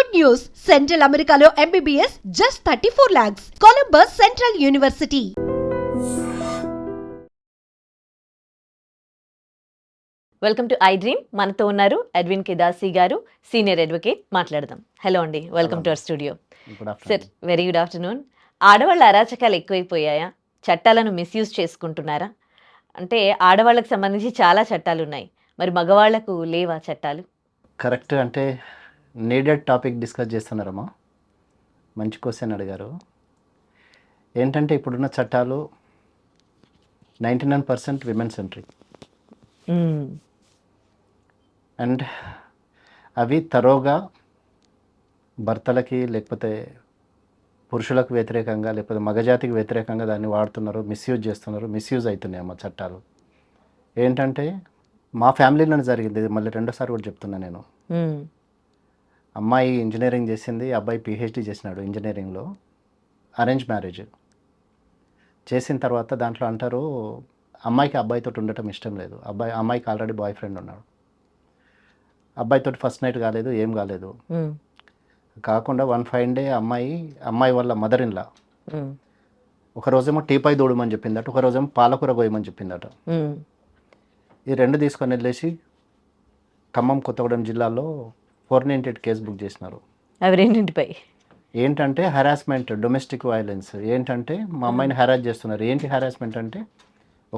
Good news! Central Americano MBBS just 34 lakhs. Columbus Central University. Welcome to I dream. మనతో ఉన్నారు Edwin కే దాసి గారు, senior advocate. మాట్లాడదాం. Hello అండి, welcome to our studio. Sir, very good afternoon. ఆడవాళ్ళ అరాచకాలు ఎక్కువైపోయాయా? చట్టాలను misuse చేసుకుంటున్నారా? అంటే ఆడవాళ్ళకి సంబంధించి చాలా చట్టాలు ఉన్నాయి, మరి మగవాళ్లకు లేవా చట్టాలు? కరెక్ట్. అంటే నీడెడ్ టాపిక్ డిస్కస్ చేస్తున్నారమ్మా. మంచి క్వశ్చన్ అడిగారు. ఏంటంటే ఇప్పుడున్న చట్టాలు 99% విమెన్ సెంట్రిక్ అండ్ అవి తరోగా భర్తలకి లేకపోతే పురుషులకు వ్యతిరేకంగా లేకపోతే మగజాతికి వ్యతిరేకంగా దాన్ని వాడుతున్నారు, మిస్యూజ్ చేస్తున్నారు, మిస్యూజ్ అవుతున్నాయి అమ్మ చట్టాలు. ఏంటంటే మా ఫ్యామిలీలోనే జరిగింది ఇది, మళ్ళీ రెండోసారి కూడా చెప్తున్నా నేను. అమ్మాయి ఇంజనీరింగ్ చేసింది, అబ్బాయి పిహెచ్డి చేసినాడు ఇంజనీరింగ్లో. అరేంజ్ మ్యారేజ్ చేసిన తర్వాత దాంట్లో అంటారు అమ్మాయికి అబ్బాయితో ఉండటం ఇష్టం లేదు. అమ్మాయికి ఆల్రెడీ బాయ్ ఫ్రెండ్ ఉన్నాడు. అబ్బాయితో ఫస్ట్ నైట్ కాలేదు, ఏం కాలేదు. కాకుండా వన్ ఫైన్ డే అమ్మాయి వాళ్ళ మదర్ ఇన్లా ఒకరోజేమో టీపై దూడమని చెప్పిందట, ఒకరోజేమో పాలకూర కోయమని చెప్పిందట. ఈ రెండు తీసుకొని వెళ్ళేసి ఖమ్మం కొత్తగూడెం జిల్లాలో 498 కేసు బుక్ చేసినారు. అవి రెండింటిపై ఏంటంటే హెరాస్మెంట్, డొమెస్టిక్ వైలెన్స్. ఏంటంటే మా అమ్మాయిని హెరాస్ చేస్తున్నారు. ఏంటి హెరాస్మెంట్ అంటే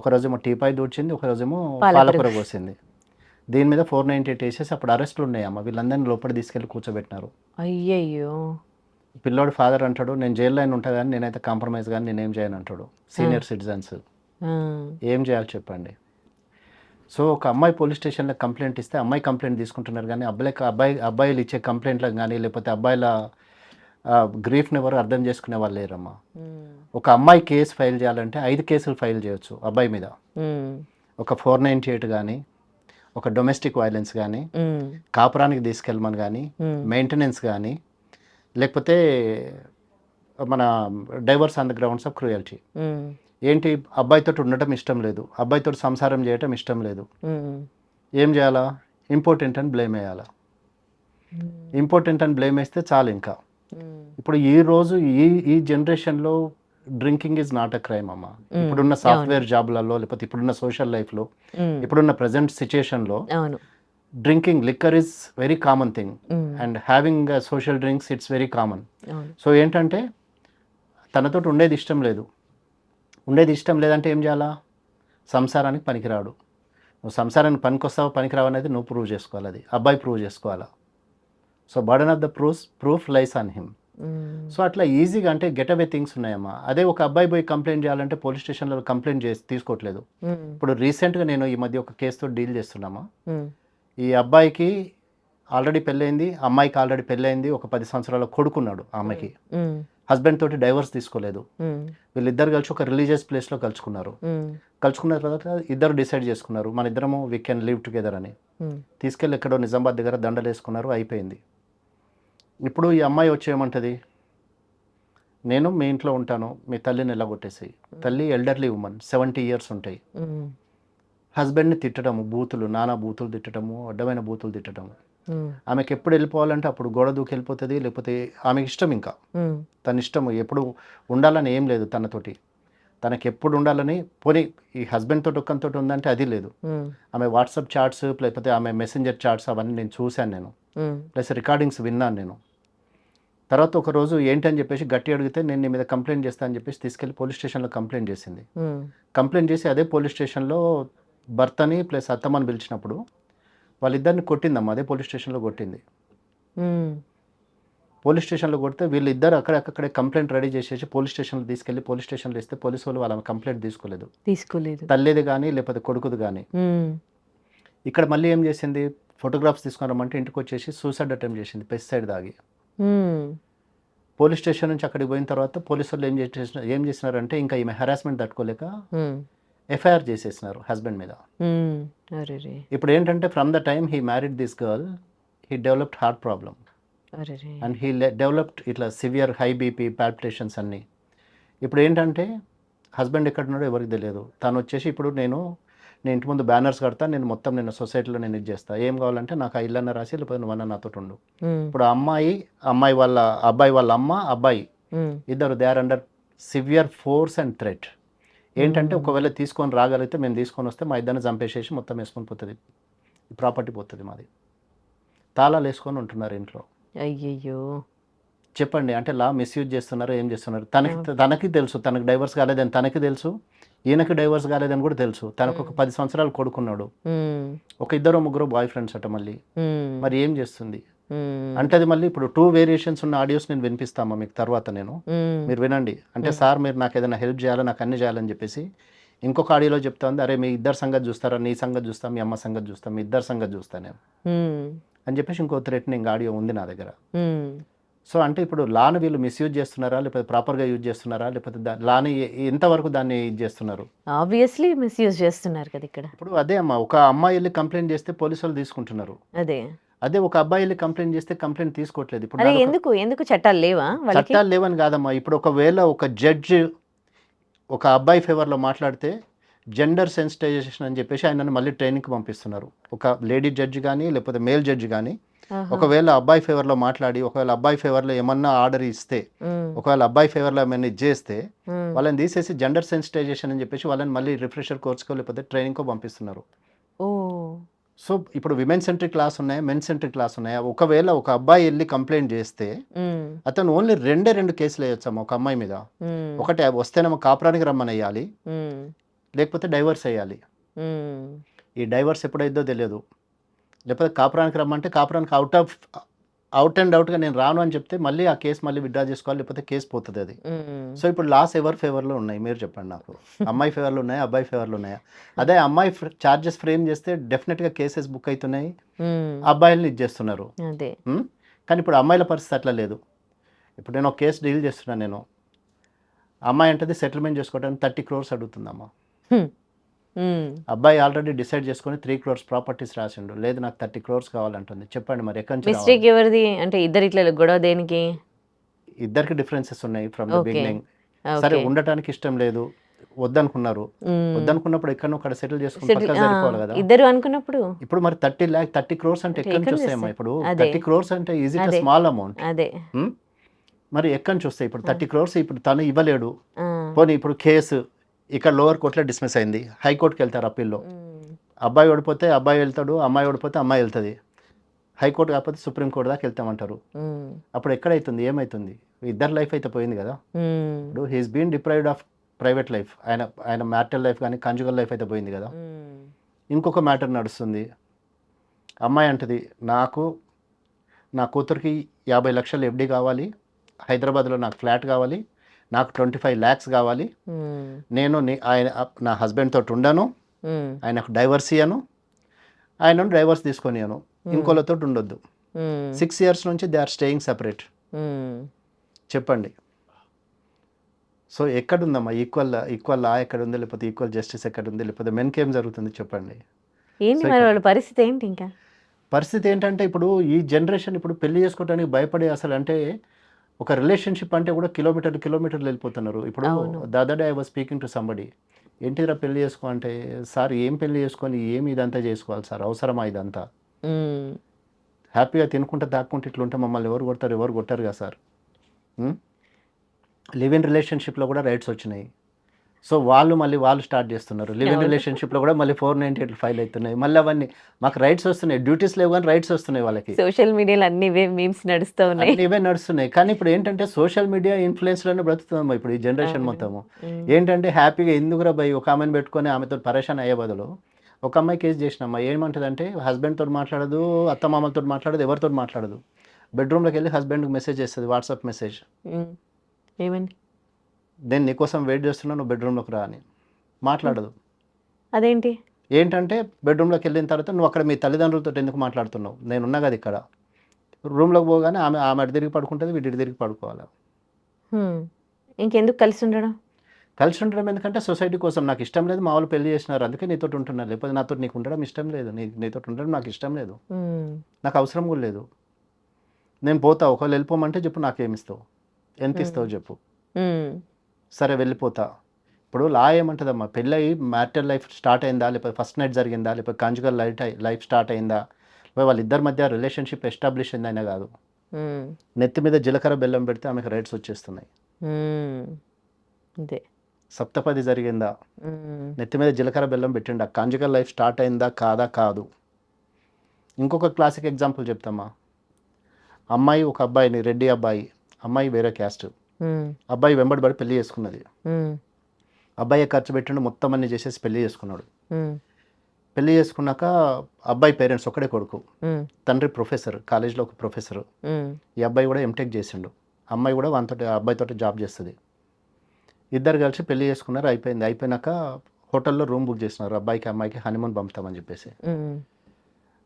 ఒకరోజేమో టీపై దూడ్చింది, ఒకరోజేమో పాలకూర కోసింది. దీని మీద 498 వేసేసి అప్పుడు అరెస్టులు ఉన్నాయి అమ్మ. వీళ్ళందరినీ లోపల తీసుకెళ్ళి కూర్చోబెట్టినారు. అయ్యయ్యో. పిల్లోడు ఫాదర్ అంటాడు నేను జైల్లో అయినా ఉంటా కానీ నేనైతే కాంప్రమైజ్ కానీ నేనేం చేయను అంటాడు. సీనియర్ సిటిజన్స్ ఏం చేయాలి చెప్పండి. సో ఒక అమ్మాయి పోలీస్ స్టేషన్లో కంప్లైంట్ ఇస్తే అమ్మాయి కంప్లైంట్ తీసుకుంటున్నారు కానీ అబ్బాయిలు ఇచ్చే కంప్లైంట్లకు కానీ లేకపోతే అబ్బాయిల గ్రీఫ్ని ఎవరు అర్థం చేసుకునే వాళ్ళు లేరమ్మా. ఒక అమ్మాయి కేసు ఫైల్ చేయాలంటే 5 కేసులు ఫైల్ చేయొచ్చు అబ్బాయి మీద. ఒక 498 కానీ, ఒక డొమెస్టిక్ వైలెన్స్ కానీ, కాపురానికి తీసుకెళ్ళమని కానీ, మెయింటెనెన్స్ కానీ, లేకపోతే మన divorce on the grounds of cruelty. ఏంటి అబ్బాయితో ఉండటం ఇష్టం లేదు, అబ్బాయితో సంసారం చేయటం ఇష్టం లేదు, ఏం చేయాలా? ఇంపార్టెంట్ అని బ్లేమ్ వేయాలా. ఇంపార్టెంట్ అని బ్లేమ్ వేస్తే చాలు. ఇంకా ఇప్పుడు ఈ రోజు ఈ జనరేషన్లో drinking is not a crime అమ్మా. ఇప్పుడున్న సాఫ్ట్వేర్ జాబ్లలో లేకపోతే ఇప్పుడున్న సోషల్ లైఫ్లో ఇప్పుడున్న ప్రజెంట్ సిచ్యుయేషన్లో drinking, liquor is very common thing and having social drinks it's very common. So ఏంటంటే తనతో ఉండేది ఇష్టం లేదంటే ఏం చేయాలా? సంసారానికి పనికిరాడు. నువ్వు సంసారానికి పనికొస్తావో పనికిరావు అనేది నువ్వు ప్రూవ్ చేసుకోవాలి, అది అబ్బాయి ప్రూవ్ చేసుకోవాలా. So burden of the proof lies on him. So అట్లా ఈజీగా అంటే గెట్ అవే థింగ్స్ ఉన్నాయమ్మా. అదే ఒక అబ్బాయి పోయి కంప్లైంట్ చేయాలంటే పోలీస్ స్టేషన్లో కంప్లైంట్ చేసి తీసుకోవట్లేదు. ఇప్పుడు రీసెంట్గా నేను ఈ మధ్య ఒక కేసుతో డీల్ చేస్తున్నామా. ఈ అబ్బాయికి ఆల్రెడీ పెళ్ళైంది, అమ్మాయికి ఆల్రెడీ పెళ్ళైంది, ఒక 10 సంవత్సరాల కొడుకున్నాడు. ఆమెకి హస్బెండ్ తోటి డైవర్స్ తీసుకోలేదు. వీళ్ళిద్దరు కలిసి ఒక రిలీజియస్ ప్లేస్లో కలుసుకున్న తర్వాత ఇద్దరు డిసైడ్ చేసుకున్నారు మన ఇద్దరము వీ కెన్ లివ్ టుగెదర్ అని. తీసుకెళ్ళి ఎక్కడో నిజామాబాద్ దగ్గర దండలు వేసుకున్నారు, అయిపోయింది. ఇప్పుడు ఈ అమ్మాయి వచ్చి ఏమంటుంది, నేను మీ ఇంట్లో ఉంటాను, మీ తల్లిని ఎలాగొట్టేసి. తల్లి ఎల్డర్లీ ఉమెన్, 70 years ఉంటాయి. హస్బెండ్ని తిట్టడము, నానా బూతులు తిట్టడము, అడ్డమైన బూతులు తిట్టడము. ఆమెకి ఎప్పుడు వెళ్ళిపోవాలంటే అప్పుడు గోడ దూకి వెళ్ళిపోతుంది, లేకపోతే ఆమెకి ఇష్టం, ఇంకా తన ఇష్టము. ఎప్పుడు ఉండాలని ఏం లేదు తనతోటి, తనకి ఎప్పుడు ఉండాలని. పోనీ ఈ హస్బెండ్ తోటి ఒక్కంతో ఉందంటే అది లేదు. ఆమె వాట్సాప్ చాట్స్ లేకపోతే ఆమె మెసెంజర్ చాట్స్ అవన్నీ నేను చూశాను, నేను ప్లస్ రికార్డింగ్స్ విన్నాను నేను. తర్వాత ఒక రోజు ఏంటని చెప్పేసి గట్టి అడిగితే నేను నీ మీద కంప్లైంట్ చేస్తా అని చెప్పేసి తీసుకెళ్ళి పోలీస్ స్టేషన్లో కంప్లైంట్ చేసింది. కంప్లైంట్ చేసి అదే పోలీస్ స్టేషన్లో భర్తని ప్లస్ అత్తమ్మని పిలిచినప్పుడు వాళ్ళిద్దరిని కొట్టిందమ్మా. అదే పోలీస్ స్టేషన్లో కొట్టింది. పోలీస్ స్టేషన్లో కొడితే వీళ్ళిద్దరు అక్కడే కంప్లైంట్ రెడీ చేసేసి పోలీస్ స్టేషన్లో తీసుకెళ్ళి పోలీస్ స్టేషన్లో ఇస్తే పోలీసు వాళ్ళు వాళ్ళ కంప్లైంట్ తీసుకోలేదు, తల్లిది కానీ లేకపోతే కొడుకుది కానీ. ఇక్కడ మళ్ళీ ఏం చేసింది, ఫోటోగ్రాఫ్స్ తీసుకున్నామంటే ఇంటికి వచ్చేసి సూసైడ్ అటెంప్ట్ చేసింది, పెస్టిసైడ్ తాగి. పోలీస్ స్టేషన్ నుంచి అక్కడికి పోయిన తర్వాత పోలీసు వాళ్ళు ఏం చేసినారంటే ఇంకా ఈమె హెరాస్మెంట్ తట్టుకోలేక ఎఫ్ఐఆర్ చేసేసినారు హస్బెండ్ మీద. ఇప్పుడు ఏంటంటే from the time he married this girl he developed heart problem and he developed ఇట్లా సివియర్ హై బీపీ, పాల్పిటేషన్స్ అన్నీ. ఇప్పుడు ఏంటంటే హస్బెండ్ ఎక్కడున్నాడో ఎవరికి తెలియదు. తను వచ్చేసి ఇప్పుడు నేను నేను ఇంటి ముందు బ్యానర్స్ కడతా, నేను మొత్తం నేను సొసైటీలో నేను ఇది చేస్తా, ఏం కావాలంటే నాకు ఆ ఇల్లన్న రాసి లేకపోతే నువ్వన్న నాతో ఉండు. ఇప్పుడు అమ్మాయి వాళ్ళ అబ్బాయి వాళ్ళ అబ్బాయి ఇద్దరు they are under severe force and threat. ఏంటంటే ఒకవేళ తీసుకొని రాగలిగితే మేము తీసుకొని వస్తే మా ఇద్దరిని చంపేసేసి మొత్తం వేసుకొని పోతుంది, ప్రాపర్టీ పోతుంది మాది. తాళాలు వేసుకొని ఉంటున్నారు ఇంట్లో. అయ్యయ్యో, చెప్పండి, అంటే లా మిస్యూజ్ చేస్తున్నారు, ఏం చేస్తున్నారు? తనకి తెలుసు తనకు డైవర్స్ కాలేదని, తనకి తెలుసు ఈయనకి డైవర్స్ కాలేదని కూడా తెలుసు. తనకు ఒక 10 సంవత్సరాలు కొడుకున్నాడు, ఒక 2-3 బాయ్ ఫ్రెండ్స్ అట. మళ్ళీ మరి ఏం చేస్తుంది అంటే అది మళ్ళీ ఇప్పుడు 2 వేరియేషన్స్ ఉన్న ఆడియోస్ నేను వినిపిస్తామా మీకు తర్వాత, నేను మీరు వినండి. అంటే సార్ మీరు నాకు ఏదైనా హెల్ప్ చేయాలా, నాకు అన్ని చేయాలని చెప్పేసి ఇంకొక ఆడియోలో చెప్తా ఉంది, అరే మీ ఇద్దరు సంగతి చూస్తారా, నీ సంగతి చూస్తా, మీ అమ్మ సంగతి చూస్తా, మీ ఇద్దరు సంగతి చూస్తా నేను అని చెప్పేసి ఇంకో థ్రెటనింగ్ ఆడియో ఉంది నా దగ్గర. సో అంటే ఇప్పుడు లాను వీళ్ళు మిస్యూజ్ చేస్తున్నారా, లేకపోతే ప్రాపర్గా యూజ్ చేస్తున్నారా, లేకపోతే లాని ఎంతవరకు దాన్ని యూజ్ చేస్తున్నారు? ఆబ్వియస్లీ మిస్యూజ్ చేస్తున్నారు కదా ఇక్కడ. ఇప్పుడు అదే అమ్మ, ఒక అమ్మాయి వెళ్ళి కంప్లైంట్ చేస్తే పోలీసు వాళ్ళు తీసుకుంటున్నారు, అదే ఒక అబ్బాయి వెళ్ళి కంప్లైంట్ చేస్తే కంప్లైంట్ తీసుకోవట్లేదు. ఇప్పుడు ఎందుకు చట్టాలు లేవా? చట్టాలు లేవని కాదమ్మా, ఇప్పుడు ఒకవేళ ఒక జడ్జి ఒక అబ్బాయి ఫేవర్లో మాట్లాడితే జెండర్ సెన్సిటైజేషన్ అని చెప్పేసి ఆయనను మళ్ళీ ట్రైనింగ్కి పంపిస్తున్నారు. ఒక లేడీ జడ్జి కానీ లేకపోతే మేల్ జడ్జి కానీ ఒకవేళ అబ్బాయి ఫేవర్లో మాట్లాడి ఒకవేళ అబ్బాయి ఫేవర్లో ఏమన్నా ఆర్డర్ ఇస్తే, ఒకవేళ అబ్బాయి ఫేవర్లో ఏమైనా చేస్తే వాళ్ళని తీసేసి జెండర్ సెన్సిటైజేషన్ అని చెప్పేసి వాళ్ళని మళ్ళీ రిఫ్రెషర్ కోర్స్కో లేకపోతే ట్రైనింగ్కో పంపిస్తున్నారు. సో ఇప్పుడు విమెన్ సెంట్రిక్ క్లాస్ ఉన్నాయా, మెన్ సెంట్రిక్ క్లాస్ ఉన్నాయా? ఒకవేళ ఒక అబ్బాయి వెళ్ళి కంప్లైంట్ చేస్తే అతను ఓన్లీ 2 కేసులు వేయొచ్చమ్మా ఒక అమ్మాయి మీద. ఒకటి వస్తేనేమో కాపురానికి రమ్మని వేయాలి, లేకపోతే డైవర్స్ వేయాలి. ఈ డైవర్స్ ఎప్పుడైద్దో తెలియదు, లేకపోతే కాపురానికి రమ్మంటే కాపురానికి అవుట్ అండ్ అవుట్గా నేను రాను అని చెప్తే మళ్ళీ ఆ కేసు మళ్ళీ విత్డ్రా చేసుకోవాలి, లేకపోతే కేసు పోతుంది అది. సో ఇప్పుడు లాస్ ఎవరి ఫేవర్లో ఉన్నాయి మీరు చెప్పండి నాకు? అమ్మాయి ఫేవర్లో ఉన్నాయా, అబ్బాయి ఫేవర్లో ఉన్నాయా? అదే అమ్మాయి ఛార్జెస్ ఫ్రేమ్ చేస్తే డెఫినెట్గా కేసెస్ బుక్ అవుతున్నాయి, అబ్బాయిలను ఇచ్చేస్తున్నారు. కానీ ఇప్పుడు అమ్మాయిల పరిస్థితి అట్లా లేదు. ఇప్పుడు నేను ఒక కేసు డీల్ చేస్తున్నాను, నేను అమ్మాయి అంటే సెటిల్మెంట్ చేసుకోవడానికి 30 crores అడుగుతుందమ్మా. అబ్బాయి ఆల్రెడీ డిసైడ్ చేసుకుని 3 crores ప్రాపర్టీస్ రాసిండు, లేదు నాకు 30 crores కావాలంటుంది. చెప్పండి మరి ఎక్కడి నుంచి? మిస్టేక్ ఎవరిది? అంటే ఇద్దరు ఇట్లా గొడవ దేనికి? ఇద్దరికి డిఫరెన్సెస్ ఉన్నాయి ఫ్రమ్ ద బిగినింగ్. సరే ఉండటానికి ఇష్టం లేదు, వద్దనుకున్నారు, వద్దనుకున్నప్పుడు ఎక్కడో అక్కడ సెటిల్ చేసుకుని పక్కన సరిపోవాలి కదా ఇద్దరు అనుకున్నప్పుడు. ఇప్పుడు మరి 30 crores అంటే ఎక్కడి నుంచి వస్తాయమ్మా? ఇప్పుడు 30 crores అంటే ఈజీ స్మాల్ అమౌంట్. మరి ఎక్కడి నుంచి వస్తాయి? ఇప్పుడు 30 crores ఇప్పుడు తను ఇవ్వలేడు, పోనీ ఇప్పుడు కేసు ఇక్కడ లోవర్ కోర్టులో డిస్మిస్ అయింది, హైకోర్టుకి వెళ్తారు అప్పీల్లో. అబ్బాయి ఓడిపోతే అబ్బాయి వెళ్తాడు, అమ్మాయి ఓడిపోతే అమ్మాయి వెళ్తుంది, హైకోర్టు కాకపోతే సుప్రీంకోర్టు దాకా వెళ్తామంటారు. అప్పుడు ఎక్కడైతుంది, ఏమవుతుంది? ఇద్దరు లైఫ్ అయితే పోయింది కదా. ఇప్పుడు he's been deprived of private life, ఆయన మ్యారిటల్ లైఫ్ కానీ కంజుగల్ లైఫ్ అయితే పోయింది కదా. ఇంకొక మ్యాటర్ నడుస్తుంది, అమ్మాయి అంటది నాకు నా కూతురికి 50 లక్షలు ఎఫ్డి కావాలి, హైదరాబాద్లో నాకు ఫ్లాట్ కావాలి, నాకు 25 lakhs కావాలి, నేను నా హస్బెండ్ తోటి ఉండను, ఆయనకు డైవర్స్ ఇయ్యను, ఆయన డైవర్స్ తీసుకొనియను, ఇంకోళ్ళతో ఉండొద్దు. 6 years నుంచి దే ఆర్ స్టేయింగ్ సెపరేట్. చెప్పండి, సో ఎక్కడుందమ్మా ఈక్వల్ లా ఎక్కడుంది, లేకపోతే ఈక్వల్ జస్టిస్ ఎక్కడుంది, లేకపోతే మెన్కి ఏం జరుగుతుంది చెప్పండి? పరిస్థితి ఏంటి? ఇంకా పరిస్థితి ఏంటంటే ఇప్పుడు ఈ జనరేషన్ ఇప్పుడు పెళ్లి చేసుకోవడానికి భయపడే, అసలు అంటే ఒక రిలేషన్షిప్ అంటే కూడా కిలోమీటర్లు వెళ్ళిపోతున్నారు. ఇప్పుడు దాదాడే I was speaking to somebody, ఏంటిరా పెళ్లి చేసుకో అంటే, సార్ ఏం పెళ్లి చేసుకొని ఏమి ఇదంతా చేసుకోవాలి సార్, అవసరమా ఇదంతా? హ్యాపీగా తినుకుంటే దాక్కుంటే ఇట్లుంటే మమ్మల్ని ఎవరు కొట్టారు కదా సార్. లివ్ ఇన్ రిలేషన్షిప్లో కూడా రైట్స్ వచ్చినాయి. సో వాళ్ళు స్టార్ట్ చేస్తున్నారు. లివ్ ఇన్ రిలేషన్షిప్లో కూడా మళ్ళీ 498 ఫైల్ అవుతున్నాయి. మళ్ళీ అవన్నీ మాకు రైట్స్ వస్తున్నాయి, డ్యూటీస్ లేవు కానీ రైట్స్ వస్తున్నాయి వాళ్ళకి. సోషల్ మీడియాలో అన్ని మీమ్స్ ఇవే నడుస్తున్నాయి. కానీ ఇప్పుడు ఏంటంటే సోషల్ మీడియా ఇన్ఫ్లుయెన్స్లోనే బ్రతుకుతున్నాం ఇప్పుడు ఈ జనరేషన్ మొత్తము. ఏంటంటే హ్యాపీగా ఎందుకురా భయ్ ఒక ఆమెను పెట్టుకొని ఆమెతో పరేషాన్ అయ్యే బదులు, ఒక అమ్మాయి కేసు చేసినమ్మా ఏమంటుంది అంటే, హస్బెండ్తో మాట్లాడదు, అత్తమామలతో మాట్లాడదు, ఎవరితో మాట్లాడదు, బెడ్రూమ్లోకి వెళ్ళి హస్బెండ్కి మెసేజ్ చేస్తుంది, వాట్సాప్ మెసేజ్, ఏమని నేను నీకోసం వెయిట్ చేస్తున్నా, నువ్వు బెడ్రూమ్లోకి రా అని. మాట్లాడదు. అదేంటి? ఏంటంటే బెడ్రూమ్లోకి వెళ్ళిన తర్వాత నువ్వు అక్కడ మీ తల్లిదండ్రులతో ఎందుకు మాట్లాడుతున్నావు, నేనున్నా కదా ఇక్కడ. రూమ్లోకి పోగానే ఆమె అటు తిరిగి పడుకుంటుంది, వీటి తిరిగి పడుకోవాలి. ఇంకెందుకు కలిసి ఉండడం ఎందుకంటే సొసైటీ కోసం, నాకు ఇష్టం లేదు, మా వాళ్ళు పెళ్లి చేసినారు అందుకే నీతో ఉంటున్నారు, లేకపోతే నాతో నీకు ఉండడం ఇష్టం లేదు, నీతో ఉండడం నాకు ఇష్టం లేదు, నాకు అవసరం కూడా లేదు, నేను పోతా, ఒకవేళ వెళ్ళిపోమంటే చెప్పు, నాకేమిస్తావు, ఎంత ఇస్తావు చెప్పు, సరే వెళ్ళిపోతా. ఇప్పుడు లా ఏమంటుందమ్మా, పెళ్ళి అయ్యి మ్యారిటల్ లైఫ్ స్టార్ట్ అయిందా, లేకపోతే ఫస్ట్ నైట్ జరిగిందా, లేకపోతే కాంజుగల్ లైఫ్ స్టార్ట్ అయిందా, లేకపోతే వాళ్ళిద్దరి మధ్య రిలేషన్షిప్ ఎస్టాబ్లిష్ అయిందైనా కాదు. నెత్తి మీద జీలకర్ర బెల్లం పెడితే ఆమెకు రైట్స్ వచ్చేస్తున్నాయి. అదే సప్తపది జరిగిందా, నెత్తి మీద జీలకర్ర బెల్లం పెట్టిండా, కాంజుగల్ లైఫ్ స్టార్ట్ అయిందా కాదా కాదు. ఇంకొక క్లాసిక్ ఎగ్జాంపుల్ చెప్తామా, అమ్మాయి ఒక అబ్బాయిని, రెడ్డి అబ్బాయి, అమ్మాయి వేరే క్యాస్ట్, అబ్బాయి వెంబడిపడి పెళ్లి చేసుకున్నది. అబ్బాయి ఖర్చు పెట్టిండు, మొత్తం అన్ని చేసేసి పెళ్లి చేసుకున్నాడు. పెళ్లి చేసుకున్నాక అబ్బాయి పేరెంట్స్ ఒక్కడే కొడుకు, తండ్రి ప్రొఫెసర్, కాలేజ్లో ఒక ప్రొఫెసర్, ఈ అబ్బాయి కూడా ఎంటెక్ చేసిండు, అమ్మాయి కూడా వానితోటి అబ్బాయితో జాబ్ చేస్తుంది. ఇద్దరు కలిసి పెళ్లి చేసుకున్నారు. అయిపోయినాక హోటల్లో రూమ్ బుక్ చేసినారు, అబ్బాయికి అమ్మాయికి హనీమూన్ పంపుతామని చెప్పేసి.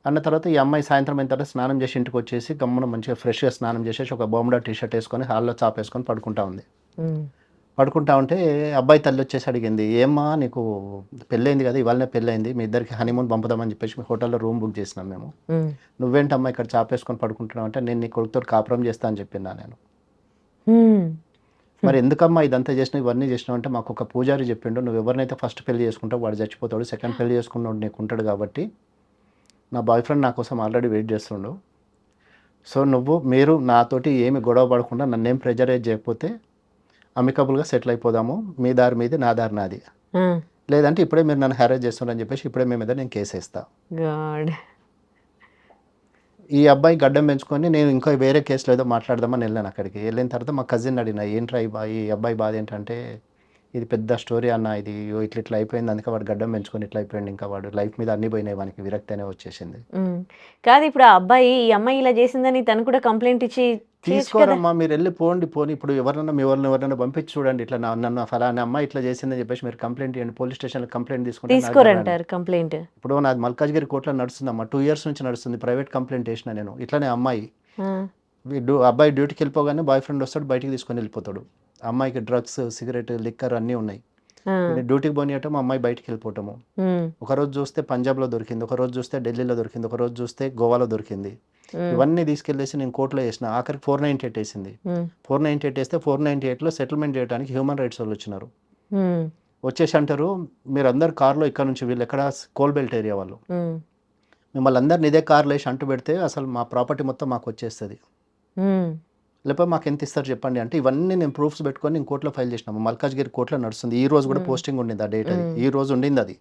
అన్న తర్వాత ఈ అమ్మాయి సాయంత్రం అయిన తర్వాత స్నానం చేసి ఇంటికి వచ్చేసి గమ్మున మంచిగా ఫ్రెష్గా స్నానం చేసేసి ఒక బొమ్మడా టీషర్ట్ వేసుకొని హాల్లో చాప్ వేసుకొని పడుకుంటా ఉంది. పడుకుంటా ఉంటే అబ్బాయి తల్లి వచ్చేసి అడిగింది, ఏమ్మా నీకు పెళ్ళైంది కదా, ఇవాళనే పెళ్ళైంది, మీ ఇద్దరికి హనీమూన్ పంపుదామని చెప్పేసి మీ హోటల్లో రూమ్ బుక్ చేసినాం మేము, నువ్వేంటమ్మా ఇక్కడ చాప్ వేసుకొని పడుకుంటున్నావు అంటే, నేను నీ కొడుకుతో కాపురం చేస్తా అని చెప్పినా నేను. మరి ఎందుకమ్మా ఇదంతా చేసినావు, ఇవన్నీ చేసినావు అంటే, మాకు ఒక పూజారి చెప్పిండు, నువ్వు ఎవరినైతే ఫస్ట్ పెళ్లి చేసుకుంటావు వాడు చచ్చిపోతాడు, సెకండ్ పెళ్లి చేసుకున్నాడు నీకు ఉంటాడు, కాబట్టి నా బాయ్ ఫ్రెండ్ నా కోసం ఆల్రెడీ వెయిట్ చేస్తుండు, సో మీరు నాతోటి ఏమి గొడవ పడకుండా నన్నేం ప్రెజరైజ్ చేయకపోతే అమికబుల్గా సెటిల్ అయిపోదాము, మీ దారి మీది నా దారి నాది, లేదంటే ఇప్పుడే మీరు నన్ను హ్యారేజ్ చేస్తున్నారని చెప్పేసి ఇప్పుడే మీ మీద నేను కేసు వేస్తా. ఈ అబ్బాయి గడ్డం పెంచుకొని నేను ఇంకా వేరే కేసులో ఏదో మాట్లాడదామని వెళ్ళాను. అక్కడికి వెళ్ళిన తర్వాత మా కజిన్ అడిగిన, ఏంట్రా ఈ అబ్బాయి బాధ ఏంటంటే, ఇది పెద్ద స్టోరీ అన్న, ఇది ఇట్లా అయిపోయింది, అందుకే వాడు గడ్డం పెంచుకొని ఇట్లా అయిపోయింది, ఇంకా వాడు లైఫ్ మీద అన్ని పోయినాయి, వానికి విరక్తి అనే వచ్చేసింది. కాదు ఇప్పుడు ఆ అబ్బాయి ఈ అమ్మాయి ఇలా చేసిందని తను కూడా కంప్లైంట్ ఇచ్చి తీసుకోరమ్మా, మీరు వెళ్ళి పోండి ఇప్పుడు ఎవరినైనా పంపించి చూడండి, ఇట్లా నన్ను ఫలానా అమ్మాయి ఇట్లా చేసిందని చెప్పేసి మీరు కంప్లైంట్ ఇవ్వండి, పోలీస్ స్టేషన్లో కంప్లైంట్ తీసుకోరంటారు కంప్లైంట్. ఇప్పుడు నాది మల్కాజ్గిరి కోర్టులో నడుస్తుందమ్మా, 2 years నుంచి నడుస్తుంది, ప్రైవేట్ కంప్లైంట్ వేసిన నేను. ఇట్లానే అమ్మాయి అబ్బాయి డ్యూటీకి వెళ్ళిపోగానే బాయ్ ఫ్రెండ్ వస్తాడు, బయటికి తీసుకొని వెళ్ళిపోతాడు, అమ్మాయికి డ్రగ్స్, సిగరెట్, లిక్కర్ అన్నీ ఉన్నాయి. డ్యూటీకి పోనీయటం, అమ్మాయి బయటికి వెళ్ళిపోవటము. ఒకరోజు చూస్తే పంజాబ్లో దొరికింది, ఒకరోజు చూస్తే ఢిల్లీలో దొరికింది, ఒకరోజు చూస్తే గోవాలో దొరికింది. ఇవన్నీ తీసుకెళ్లేసి నేను కోర్టులో వేసిన, ఆఖరికి 498 వేసింది. 498 వేస్తే 498లో సెటిల్మెంట్ చేయడానికి హ్యూమన్ రైట్స్ వాళ్ళు వచ్చినారు. వచ్చేసి అంటారు, మీరు అందరు కార్లో ఇక్కడ నుంచి, వీళ్ళు ఎక్కడ కోల్బెల్ట్ ఏరియా వాళ్ళు, మిమ్మల్ని అందరిని ఇదే కార్లో వేసి అంటు పెడితే అసలు మా ప్రాపర్టీ మొత్తం మాకు వచ్చేస్తుంది, లేకపోతే మాకు ఎంత ఇస్తారు చెప్పండి అంటే, ఇవన్నీ నేను ప్రూఫ్స్ పెట్టుకొని నేను కోర్టులో ఫైల్ చేసినాము. మల్కాజ్గిరి కోర్టులో నడుస్తుంది. ఈ రోజు కూడా పోస్టింగ్ ఉండింది, ఆ డేట్ అది ఈ రోజు ఉండింది. అది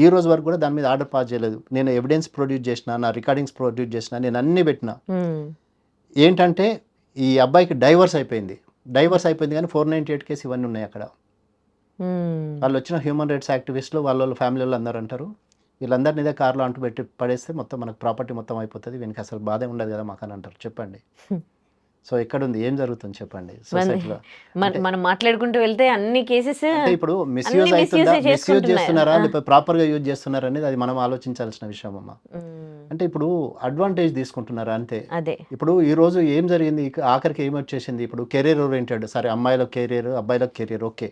ఈ రోజు వరకు కూడా దాని మీద ఆర్డర్ పాస్ చేయలేదు. నేను ఎవిడెన్స్ ప్రొడ్యూస్ చేసిన, నా రికార్డింగ్స్ ప్రొడ్యూస్ చేసిన, నేను అన్ని పెట్టిన. ఏంటంటే ఈ అబ్బాయికి డైవర్స్ అయిపోయింది కానీ 498 కేసు ఇవన్నీ ఉన్నాయి అక్కడ. వాళ్ళు వచ్చిన హ్యూమన్ రైట్స్ యాక్టివిస్టులు వాళ్ళ ఫ్యామిలీ వాళ్ళు అందరూ అంటారు, వీళ్ళందరినీ ఇదే కార్లో అంటు పెట్టి పడేస్తే మొత్తం మనకు ప్రాపర్టీ మొత్తం అయిపోతుంది, వీనికి అసలు బాధే ఉండదు కదా మాకు అని అంటారు. చెప్పండి, సో ఎక్కడ ఉంది, ఏం జరుగుతుంది చెప్పండి సొసైటీలో? మనం మాట్లాడుకుంటూ వెళ్తే అన్ని కేసెస్ ఇప్పుడు మిస్యూజ్ అవుతుందా, మిస్యూజ్ చేస్తున్నారా, లేకపోతే ప్రాపర్గా యూజ్ చేస్తున్నారా అనేది అది మనం ఆలోచించాల్సిన విషయం అమ్మా. అంటే ఇప్పుడు అడ్వాంటేజ్ తీసుకుంటున్నారా అంతే. ఇప్పుడు ఈ రోజు ఏం జరిగింది, ఆఖరికి ఏమి వచ్చేసింది, ఇప్పుడు కెరీర్ ఓరియంటెడ్, సరే అమ్మాయిలో కెరీర్, అబ్బాయిలో కెరీర్ ఓకే,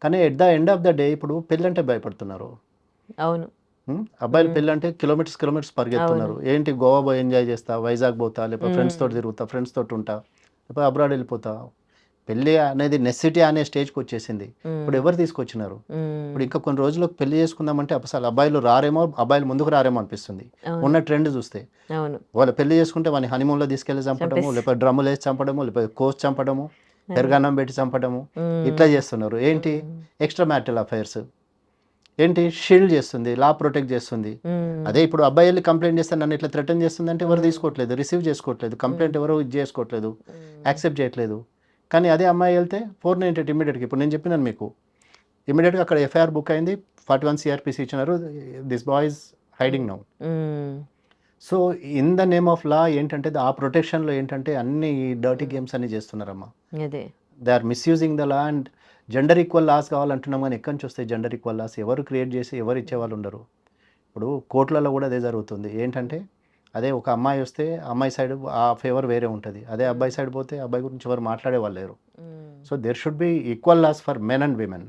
కానీ at the end of the day ఇప్పుడు పెళ్ళంటే భయపడుతున్నారు. అవును, అబ్బాయిలు పెళ్ళి అంటే కిలోమీటర్స్ పరిగెత్తున్నారు. ఏంటి, గోవా పోయి ఎంజాయ్ చేస్తా, వైజాగ్ పోతా, లేకపోతే ఫ్రెండ్స్ తోటి తిరుగుతా, ఫ్రెండ్స్ తోటి ఉంటా, లేకపోతే అబ్రాడ్ వెళ్ళిపోతా. పెళ్ళి అనేది నెసెసిటీ అనే స్టేజ్కి వచ్చేసింది. ఇప్పుడు ఎవరు తీసుకొచ్చినారు? ఇప్పుడు ఇంకా కొన్ని రోజులకు పెళ్లి చేసుకుందామంటే అసలు అబ్బాయిలు రారేమో, అబ్బాయిలు ముందుకు రారేమో అనిపిస్తుంది ఉన్న ట్రెండ్ చూస్తే. వాళ్ళు పెళ్లి చేసుకుంటే వాని హనీమూన్లో తీసుకెళ్లి చంపడము, లేకపోతే డ్రమ్ములు వేసి చంపడము, లేకపోతే కోసి చంపడము, పెరగన్నం పెట్టి చంపడము, ఇట్లా చేస్తున్నారు. ఏంటి, ఎక్స్ట్రా మ్యారిటల్ అఫైర్స్ ఏంటి, షీల్డ్ చేస్తుంది, లా ప్రొటెక్ట్ చేస్తుంది. అదే ఇప్పుడు అబ్బాయి వెళ్ళి కంప్లైంట్ చేస్తే నన్ను ఇట్లా థ్రెటన్ చేస్తుంది అంటే ఎవరు తీసుకోవట్లేదు, రిసీవ్ చేసుకోవట్లేదు, కంప్లైంట్ ఎవరు ఇది చేసుకోవట్లేదు, యాక్సెప్ట్ చేయట్లేదు. కానీ అదే అమ్మాయి వెళ్తే 498 ఇమీడియట్గా, ఇప్పుడు నేను చెప్పినాను మీకు, ఇమీడియట్గా అక్కడ ఎఫ్ఐఆర్ బుక్ అయింది, 41 CRPC ఇచ్చినారు, this boy is hiding now. So in the name of law ఏంటంటే ఆ ప్రొటెక్షన్లో ఏంటంటే అన్ని డర్టీ గేమ్స్ అన్ని చేస్తున్నారమ్మా. They are misusing the law. And gender equal laws కావాలంటున్నాం, కానీ ఎక్కడి నుంచి వస్తాయి జెండర్ ఈక్వల్ లాస్? ఎవరు క్రియేట్ చేసి ఎవరు ఇచ్చేవాళ్ళు ఉండరు. ఇప్పుడు కోర్టులలో కూడా అదే జరుగుతుంది. ఏంటంటే అదే ఒక అమ్మాయి వస్తే అమ్మాయి సైడ్ ఆ ఫేవర్ వేరే ఉంటుంది, అదే అబ్బాయి సైడ్ పోతే అబ్బాయి గురించి ఎవరు మాట్లాడే వాళ్ళు లేరు. So there should be equal laws for men and women.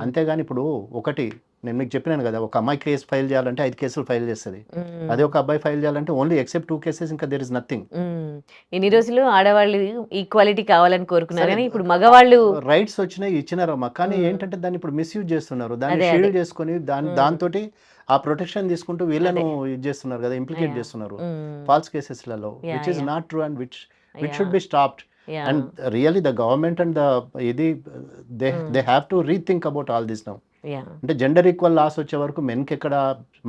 అంతేగాని ఇప్పుడు ఒకటి నేను మీకు చెప్పినాను కదా, ఒక అమ్మాయి కేసు ఫైల్ చేయాలంటే 5 కేసులు ఫైల్ చేస్తుంది. అదే ఒక అబ్బాయి ఫైల్ చేయాలంటే ఓన్లీ ఎక్సెప్ట్ 2 కేసెస్, ఇంకా దేర్ ఇస్ నథింగ్. ఇన్ని రోజులు ఆడవాళ్ళు ఈక్వాలిటీ కావాలని కోరుకున్నారు కానీ ఇప్పుడు మగవాళ్ళు రైట్స్ వచ్చినాయి, ఇచ్చినారమ్మా. కానీ ఏంటంటే దాన్ని ఇప్పుడు మిస్యూజ్ చేస్తున్నారు, దాన్ని అదే, షీల్డ్ చేసుకొని దాంతో ఆ ప్రొటెక్షన్ తీసుకుంటూ వీళ్ళను ఇది చేస్తున్నారు కదా, ఇంప్లికేట్ చేస్తున్నారు ఫాల్స్ కేసెస్లలో, which is not true and which should be stopped. And really the government and ఇది they have to rethink about all this now. అంటే జెండర్ ఈక్వల్ లాస్ వచ్చే వరకు మెన్కి ఎక్కడ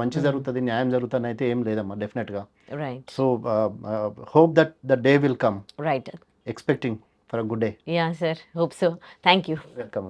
మంచి జరుగుతుంది, న్యాయం జరుగుతుంది అయితే ఏం లేదమ్మా, డెఫినెట్గా. Right. So hope that the day will come. Right. Expecting for a good day. Yeah sir, hope so. Thank you. Welcome.